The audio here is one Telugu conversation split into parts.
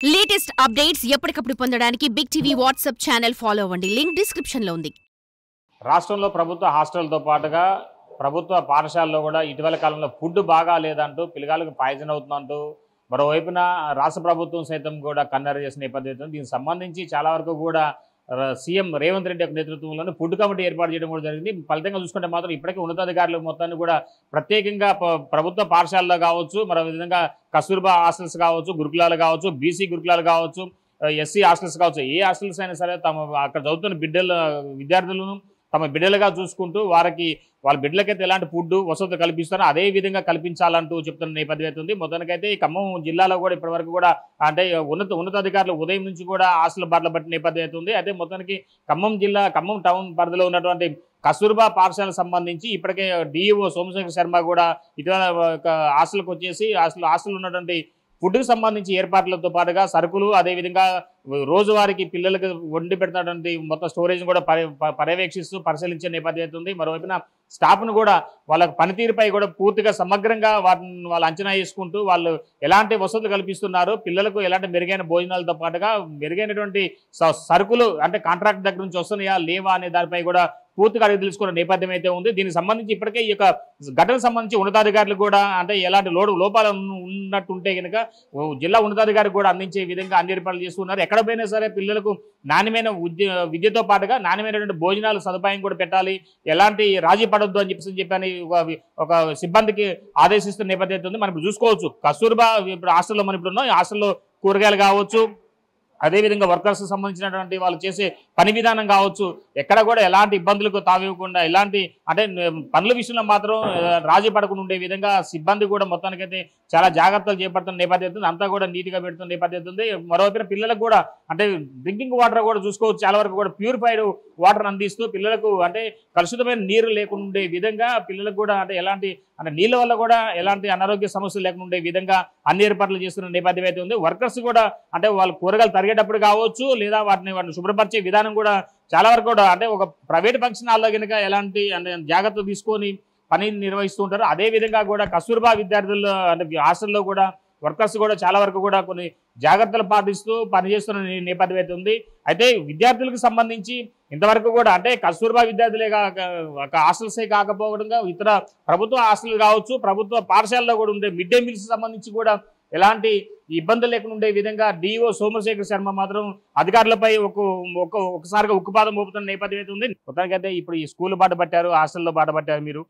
లేటెస్ట్ అప్డేట్స్ ఎప్పటికప్పుడు పొందడానికి big TV WhatsApp channel follow అవ్వండి. లింక్ డిస్క్రిప్షన్ లో ఉంది. రాష్ట్రంలో ప్రభుత్వ హాస్టల్తో పాటుగా ప్రభుత్వ పాఠశాలలో కూడా ఇటీవల కాలంలో ఫుడ్ బాగా లేదంటూ పిల్లగాళ్ళకి పాయిజన్ అవుతుందంటూ మరోవైపున రాష్ట్ర ప్రభుత్వం సైతం కూడా కన్నెర చేసిన నేపథ్యంలో దీనికి సంబంధించి చాలా వరకు కూడా సీఎం రేవంత్ రెడ్డి యొక్క నేతృత్వంలోనే ఫుడ్ కమిటీ ఏర్పాటు చేయడం కూడా జరిగింది. ఫలితంగా చూసుకుంటే మాత్రం ఇప్పటికే ఉన్నతాధికారులు మొత్తాన్ని కూడా ప్రత్యేకంగా ప్రభుత్వ పాఠశాలలో కావచ్చు, మరో విధంగా కస్తూర్బా హాస్టల్స్ కావచ్చు, గురుకులాలు కావచ్చు, బీసీ గురుకులాలు కావచ్చు, ఎస్సీ హాస్టల్స్ కావచ్చు, ఏ హాస్టల్స్ అయినా సరే అక్కడ చదువుతున్న విద్యార్థులను తమ బిడ్డలుగా చూసుకుంటూ వాళ్ళ బిడ్డలకైతే ఎలాంటి ఫుడ్ వసతులు కల్పిస్తారో అదే విధంగా కల్పించాలంటూ చెప్తున్న నేపథ్యం అయితే ఉంది. మొత్తానికైతే ఈ ఖమ్మం జిల్లాలో కూడా ఇప్పటివరకు కూడా అంటే ఉన్నతాధికారులు ఉదయం నుంచి కూడా హాస్టల్ బాటలు పట్టిన నేపథ్యం అయితే ఉంది. అయితే మొత్తానికి ఖమ్మం టౌన్ పరిధిలో ఉన్నటువంటి కస్తూర్బా పాఠశాలకు సంబంధించి ఇప్పటికే డిఈఓ సోమశేఖర్ శర్మ కూడా ఇటీవల హాస్టల్కి వచ్చేసి హాస్టల్ ఉన్నటువంటి ఫుడ్కి సంబంధించి ఏర్పాట్లతో పాటుగా సరుకులు, అదేవిధంగా రోజువారికి పిల్లలకు వండి పెడుతున్నటువంటి మొత్తం స్టోరేజ్ కూడా పర్యవేక్షిస్తూ పరిశీలించే నేపథ్యం ఉంది. మరోవైపున స్టాఫ్ను కూడా వాళ్ళ పనితీరుపై కూడా పూర్తిగా సమగ్రంగా వాళ్ళు అంచనా వేసుకుంటూ వాళ్ళు ఎలాంటి వసతులు కల్పిస్తున్నారు, పిల్లలకు ఎలాంటి మెరుగైన భోజనాలతో పాటుగా మెరుగైనటువంటి సరుకులు అంటే కాంట్రాక్ట్ దగ్గర నుంచి వస్తున్నాయా లేవా అనే దానిపై కూడా పూర్తిగా అడిగి తెలుసుకున్న నేపథ్యం అయితే ఉంది. దీనికి సంబంధించి ఇప్పటికే ఈ యొక్క ఘటనకు సంబంధించి ఉన్నతాధికారులు కూడా అంటే ఎలాంటి లోపాలు ఉన్నట్టుంటే కనుక జిల్లా ఉన్నతాధికారికి కూడా అందించే విధంగా అన్ని ఏర్పాట్లు చేస్తున్నారు. ఎక్కడ పోయినా సరే పిల్లలకు నాణ్యమైన విద్యతో పాటుగా నాణ్యమైనటువంటి భోజనాలు సదుపాయం కూడా పెట్టాలి, ఎలాంటి రాజీ పడొద్దు అని చెప్పని ఒక సిబ్బందికి ఆదేశిస్తున్న నేపథ్యం ఉంది. మనం చూసుకోవచ్చు కస్తూర్బా ఇప్పుడు హాస్టల్లో మనం ఇప్పుడు ఉన్నాం. ఈ హాస్టల్లో కూరగాయలు కావచ్చు, అదేవిధంగా వర్కర్స్ సంబంధించినటువంటి వాళ్ళు చేసే పని విధానం కావచ్చు, ఎక్కడ కూడా ఎలాంటి ఇబ్బందులకు తావివ్వకుండా ఎలాంటి అంటే పనుల విషయంలో మాత్రం రాజీ పడకుండా ఉండే విధంగా సిబ్బంది కూడా మొత్తానికైతే చాలా జాగ్రత్తలు చేపడుతున్న నేపథ్యం అంతా కూడా నీట్గా పెడుతున్న నేపథ్యం ఉంది. మరోవైపు పిల్లలకు కూడా అంటే డ్రింకింగ్ వాటర్ కూడా చూసుకోవచ్చు, చాలా వరకు కూడా ప్యూరిఫైడ్ వాటర్ అందిస్తూ పిల్లలకు అంటే కలుషితమైన నీరు లేకుండా ఉండే విధంగా పిల్లలకు కూడా అంటే ఎలాంటి అంటే నీళ్ళ వల్ల కూడా ఎలాంటి అనారోగ్య సమస్యలు లేకుండా ఉండే విధంగా అన్ని ఏర్పాట్లు చేస్తున్న నేపథ్యం అయితే ఉంది. వర్కర్స్ కూడా అంటే వాళ్ళు కూరగాయలు తరిగేటప్పుడు కావచ్చు లేదా వాటిని శుభ్రపరిచే విధానం కూడా చాలా వరకు కూడా అంటే ఒక ప్రైవేట్ ఫంక్షన్ హాల్లో కనుక ఎలాంటి అంటే జాగ్రత్తలు తీసుకొని పని నిర్వహిస్తూ ఉంటారు. అదేవిధంగా కూడా కస్తూర్బా విద్యార్థుల్లో అంటే హాస్టల్లో కూడా వర్కర్స్ కూడా చాలా వరకు కూడా కొన్ని జాగ్రత్తలు పాటిస్తూ పనిచేస్తున్న నేపథ్యం అయితే ఉంది. అయితే విద్యార్థులకు సంబంధించి ఇంతవరకు కూడా అంటే కస్తూర్బా విద్యార్థులే హాస్టల్సే కాకపోవడంగా ఇతర ప్రభుత్వ హాస్టల్ కావచ్చు, ప్రభుత్వ పాఠశాలలో కూడా ఉండే మిడ్ డే మీల్స్ సంబంధించి కూడా ఎలాంటి ఇబ్బందులు లేకుండా ఉండే విధంగా డిఓ సోమశేఖర్ శర్మ మాత్రం అధికారులపై ఒకసారిగా ఉక్కుపాదం మోపుతున్న నేపథ్యం అయితే ఉంది. మొత్తానికైతే ఇప్పుడు ఈ స్కూల్ బాట పట్టారు, హాస్టల్లో బాట పట్టారు, మీరు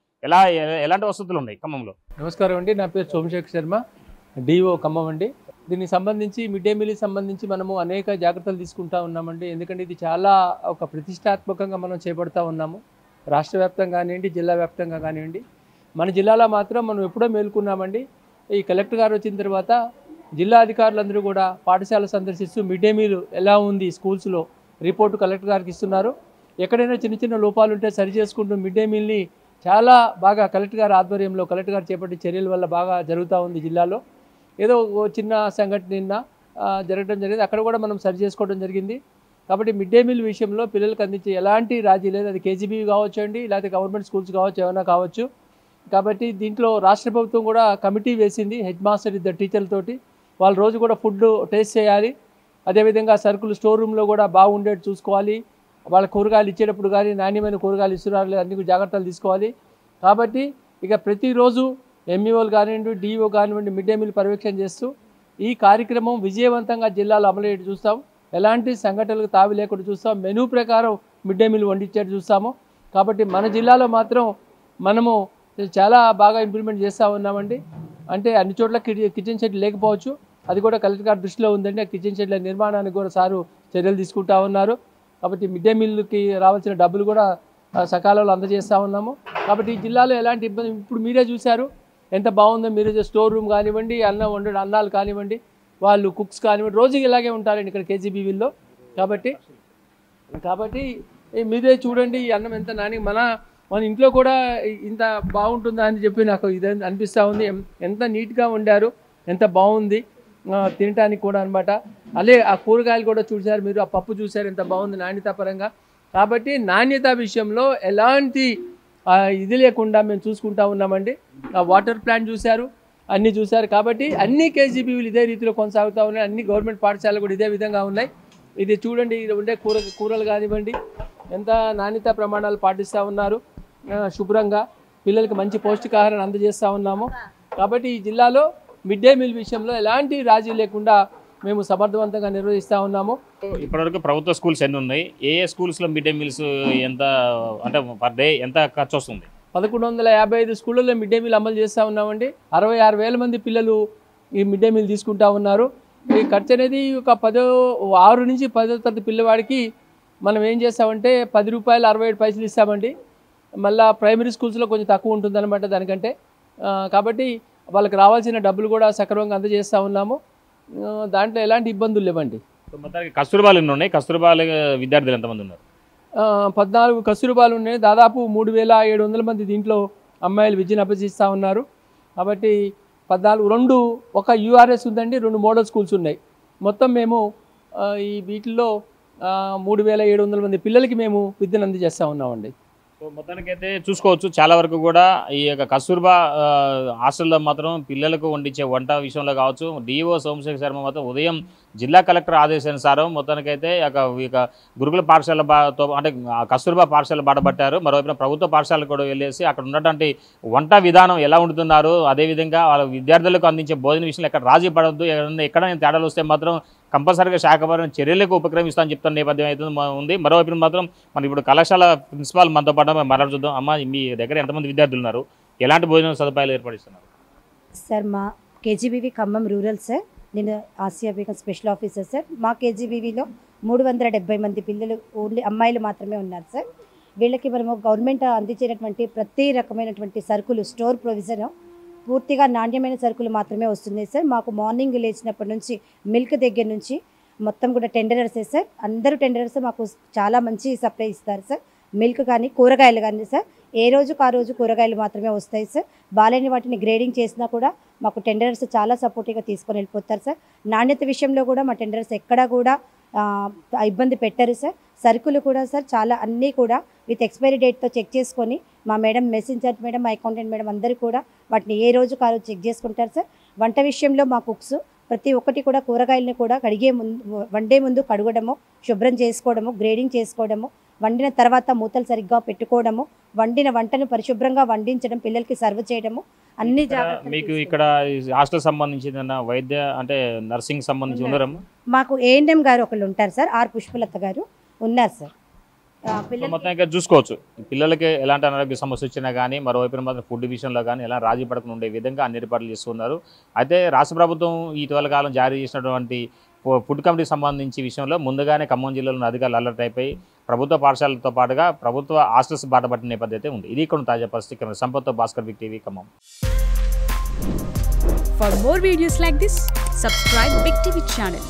ఎలాంటి వసతులు ఉన్నాయి ఖమ్మంలో? నమస్కారం అండి, నా పేరు సోమశేఖర్ శర్మ, డిఓ ఖమ్మం అండి. దీనికి సంబంధించి మిడ్ డే మీల్కి సంబంధించి మనము అనేక జాగ్రత్తలు తీసుకుంటా ఉన్నామండి. ఎందుకంటే ఇది చాలా ఒక ప్రతిష్టాత్మకంగా మనం చేపడతా ఉన్నాము. రాష్ట్ర వ్యాప్తంగా కానివ్వండి, జిల్లా వ్యాప్తంగా కానివ్వండి. మన జిల్లాలో మాత్రం మనం ఎప్పుడో మేల్కొన్నామండి. ఈ కలెక్టర్ గారు వచ్చిన తర్వాత జిల్లా అధికారులందరూ కూడా పాఠశాల సందర్శిస్తూ మిడ్ డే మీల్ ఎలా ఉంది స్కూల్స్లో రిపోర్టు కలెక్టర్ గారికి ఇస్తున్నారు. ఎక్కడైనా చిన్న చిన్న లోపాలు ఉంటే సరి చేసుకుంటూ మిడ్ డే మీల్ని చాలా బాగా కలెక్టర్ గారి ఆధ్వర్యంలో కలెక్టర్ గారు చేపట్టే చర్యల వల్ల బాగా జరుగుతూ ఉంది. జిల్లాలో ఏదో చిన్న సంఘటన నిన్న జరగడం జరిగింది, అక్కడ కూడా మనం సరి చేసుకోవడం జరిగింది. కాబట్టి మిడ్ డే మీల్ విషయంలో పిల్లలకు అందించే ఎలాంటి రాజీ లేదు. అది కేజీబీ కావచ్చు అండి, లేకపోతే గవర్నమెంట్ స్కూల్స్ కావచ్చు, ఏమైనా కావచ్చు. కాబట్టి దీంట్లో రాష్ట్ర ప్రభుత్వం కూడా కమిటీ వేసింది, హెడ్ మాస్టర్ ఇద్దరు టీచర్లతోటి. వాళ్ళు రోజు కూడా ఫుడ్ టేస్ట్ చేయాలి. అదేవిధంగా సరుకులు స్టోర్ రూమ్లో కూడా బాగుండేట్టు చూసుకోవాలి. వాళ్ళ కూరగాయలు ఇచ్చేటప్పుడు కానీ నాణ్యమైన కూరగాయలు ఇస్తున్నారు లేదు అన్ని జాగ్రత్తలు తీసుకోవాలి. కాబట్టి ఇక ప్రతిరోజు ఎంఈఓలు కానివ్వండి, డిఓ కానివ్వండి మిడ్ డే మీల్ పర్యవేక్షణ చేస్తూ ఈ కార్యక్రమం విజయవంతంగా జిల్లాలో అమలయ్యేట్టు చూస్తాం. ఎలాంటి సంఘటనలకు తావి లేకుండా చూస్తాం. మెనూ ప్రకారం మిడ్ డే మీల్ వండించేట్టు చూస్తాము. కాబట్టి మన జిల్లాలో మాత్రం మనము చాలా బాగా ఇంప్లిమెంట్ చేస్తూ ఉన్నామండి. అంటే అన్ని చోట్ల కిచెన్ షెడ్ లేకపోవచ్చు, అది కూడా కలెక్టర్ గారి దృష్టిలో ఉందండి. ఆ కిచెన్ షెడ్ల నిర్మాణానికి కూడా సారు చర్యలు తీసుకుంటా ఉన్నారు. కాబట్టి మిడ్ డే మీల్కి రావాల్సిన డబ్బులు కూడా సకాలంలో అందజేస్తూ ఉన్నాము. కాబట్టి ఈ జిల్లాలో ఎలాంటి ఇబ్బంది ఇప్పుడు మీరే చూశారు ఎంత బాగుందో. మీరు స్టోర్ రూమ్ కానివ్వండి, అన్నాలు కానివ్వండి, వాళ్ళు కుక్స్ కానివ్వండి, రోజుకి ఇలాగే ఉంటారండి ఇక్కడ కేజీబీవీల్లో. కాబట్టి మీరే చూడండి ఈ అన్నం ఎంత మన ఇంట్లో కూడా ఇంత బాగుంటుందా అని చెప్పి నాకు ఇది అనిపిస్తూ ఉంది. ఎంత నీట్గా వండారు, ఎంత బాగుంది తినటానికి కూడా అనమాట. అదే ఆ కూరగాయలు కూడా చూశారు మీరు, ఆ పప్పు చూశారు ఎంత బాగుంది నాణ్యత పరంగా. కాబట్టి నాణ్యత విషయంలో ఎలాంటి ఇది లేకుండా మేము చూసుకుంటా ఉన్నామండి. ఆ వాటర్ ప్లాంట్ చూశారు, అన్నీ చూశారు. కాబట్టి అన్ని కేజీబీవీలు ఇదే రీతిలో కొనసాగుతూ ఉన్నాయి. అన్ని గవర్నమెంట్ పాఠశాలలు కూడా ఇదే విధంగా ఉన్నాయి. ఇది చూడండి, ఇది ఉండే కూరలు కానివ్వండి ఎంత నాణ్యత ప్రమాణాలు పాటిస్తూ ఉన్నారు. శుభ్రంగా పిల్లలకి మంచి పౌష్టికాహారాన్ని అందజేస్తూ ఉన్నాము. కాబట్టి ఈ జిల్లాలో మిడ్ డే మీల్ విషయంలో ఎలాంటి రాజీ లేకుండా మేము సమర్థవంతంగా నిర్వహిస్తూ ఉన్నాము. ఇప్పటివరకు ప్రభుత్వ స్కూల్స్ ఎన్ని ఉన్నాయి? ఏ స్కూల్స్లో మిడ్ డే మీల్స్ ఎంత అంటే పర్ డే ఎంత ఖర్చు వస్తుంది? 1155 స్కూళ్ళల్లో మిడ్ డే మీల్ అమలు చేస్తూ ఉన్నామండి. 66,000 మంది పిల్లలు ఈ మిడ్ డే మీల్ తీసుకుంటా ఉన్నారు. ఈ ఖర్చు అనేది ఒక 6 నుంచి 10వ తరగతి పిల్లవాడికి మనం ఏం చేస్తామంటే ₹10.67 ఇస్తామండి. మళ్ళీ ప్రైమరీ స్కూల్స్లో కొంచెం తక్కువ ఉంటుందన్నమాట దానికంటే. కాబట్టి వాళ్ళకి రావాల్సిన డబ్బులు కూడా సక్రమంగా అందజేస్తూ ఉన్నాము. దాంట్లో ఎలాంటి ఇబ్బందులు లేవండి. మొత్తానికి కస్తూర్బాలు ఎన్ని ఉన్నాయి? కస్తూర్బాలు విద్యార్థులు ఎంతమంది ఉన్నారు? 14 కస్తూర్బాలు ఉన్నాయి. దాదాపు 3,700 మంది దీంట్లో అమ్మాయిలు విద్యను అభ్యసిస్తూ ఉన్నారు. కాబట్టి 2 ఒక యూఆర్ఎస్ ఉందండి, 2 మోడల్ స్కూల్స్ ఉన్నాయి. మొత్తం మేము ఈ వీటిల్లో 3,700 మంది పిల్లలకి మేము విద్యను అందజేస్తూ ఉన్నామండి. సో మొత్తానికైతే చూసుకోవచ్చు, చాలా వరకు కూడా ఈ యొక్క కస్తూర్బా హాస్టల్లో మాత్రం పిల్లలకు వండించే వంట విషయంలో కావచ్చు, డిఓ సోమశేఖర్ శర్మ మాత్రం ఉదయం జిల్లా కలెక్టర్ ఆదేశానుసారం మొత్తానికైతే ఇక గురుకుల పాఠశాలతో అంటే కస్తూర్బా పాఠశాల బాటపట్టారు. మరోవైపున ప్రభుత్వ పాఠశాలకు కూడా వెళ్ళేసి అక్కడ ఉన్నటువంటి వంట విధానం ఎలా ఉంటున్నారు, అదేవిధంగా వాళ్ళ విద్యార్థులకు అందించే భోజన విషయంలో ఎక్కడ రాజీ పడవద్దు, ఎక్కడ తేడాలు వస్తే మాత్రం కంపల్సరీగా శాఖపరమైన చర్యలకు ఉపక్రమిస్తామని చెప్తున్న నేపథ్యం అయితే ఉంది. మరోవైపు మాత్రం మనం ఇప్పుడు కళాశాల ప్రిన్సిపాల్ మనతో పాటు మాట్లాడు చూద్దాం. అమ్మ, మీ దగ్గర ఎంతమంది విద్యార్థులు ఉన్నారు, ఎలాంటి భోజన సదుపాయాలు ఏర్పడిస్తున్నారు? సార్, మా కేజీబీవీ ఖమ్మం రూరల్ సార్, నేను Asia Begum special officer sir. మా కేజీబీవీలో 370 మంది పిల్లలు ఓన్లీ అమ్మాయిలు మాత్రమే ఉన్నారు సార్. వీళ్ళకి మనము గవర్నమెంట్ అందించేటటువంటి ప్రతి రకమైనటువంటి సరుకులు స్టోర్ ప్రొవిజన్ పూర్తిగా నాణ్యమైన సరుకులు మాత్రమే వస్తున్నాయి సార్. మాకు మార్నింగ్ లేచినప్పటి నుంచి మిల్క్ దగ్గర నుంచి మొత్తం కూడా టెండరర్సే సార్. అందరూ టెండరర్స్ మాకు చాలా మంచి సప్లై ఇస్తారు సార్. మిల్క్ కానీ కూరగాయలు కానీ సార్, ఏ రోజుకు ఆ రోజు కూరగాయలు మాత్రమే వస్తాయి సార్. బాలేని వాటిని గ్రేడింగ్ చేసినా కూడా మాకు టెండరర్స్ చాలా సపోర్టివ్గా తీసుకొని వెళ్ళిపోతారు సార్. నాణ్యత విషయంలో కూడా మా టెండరర్స్ ఎక్కడా కూడా ఇబ్బంది పెట్టరు సార్. సరుకులు కూడా సార్ చాలా అన్నీ కూడా విత్ ఎక్స్పైరీ డేట్తో చెక్ చేసుకొని మా మేడం, మెసెంజర్ మేడం, మా అకౌంటెంట్ మేడం అందరూ కూడా వాటిని ఏ రోజుకు ఆ రోజు చెక్ చేసుకుంటారు సార్. వంట విషయంలో మా కుక్స్ ప్రతి ఒక్కటి కూడా కూరగాయలని కూడా వండే ముందు కడగడము, శుభ్రం చేసుకోవడము, గ్రేడింగ్ చేసుకోవడము, వండిన తర్వాత మూతలు సరిగ్గా పెట్టుకోవడము, వండిన వంటను పరిశుభ్రంగా వండించడం, పిల్లలకి సర్వ్ చేయడము అన్ని జాగ్రత్తలు. మీకు ఇక్కడ హాస్టల్ సంబంధించిన వైద్య అంటే నర్సింగ్ సంబంధించి ఉన్నారమ్మా? మాకు ఏఎన్ఎం గారు ఒకళ్ళు ఉంటారు సార్, ఆర్ పుష్పలత గారు ఉన్నారు సార్. మొత్తం ఇంకా చూసుకోవచ్చు, పిల్లలకి ఎలాంటి అనారోగ్య సమస్య వచ్చినా కానీ మరోవైపు మాత్రం ఫుడ్ విషయంలో కానీ ఎలా రాజీ పడకుండా ఉండే విధంగా అన్ని ఏర్పాట్లు చేస్తున్నారు. అయితే రాష్ట్ర ప్రభుత్వం ఇటీవల కాలం జారీ చేసినటువంటి ఫుడ్ కమిటీకి సంబంధించి విషయంలో ముందుగానే ఖమ్మం జిల్లాలోని అధికారులు అలర్ట్ అయిపోయి ప్రభుత్వ పాఠశాలతో పాటుగా ప్రభుత్వ హాస్టల్స్ బాటపట్టిన నేపథ్యం అయితే ఉంది. ఇది ఇక్కడ తాజా పరిస్థితి. సంపత్తో Bhaskar, big TV, Khammam. For more videos like this, subscribe Big TV channel.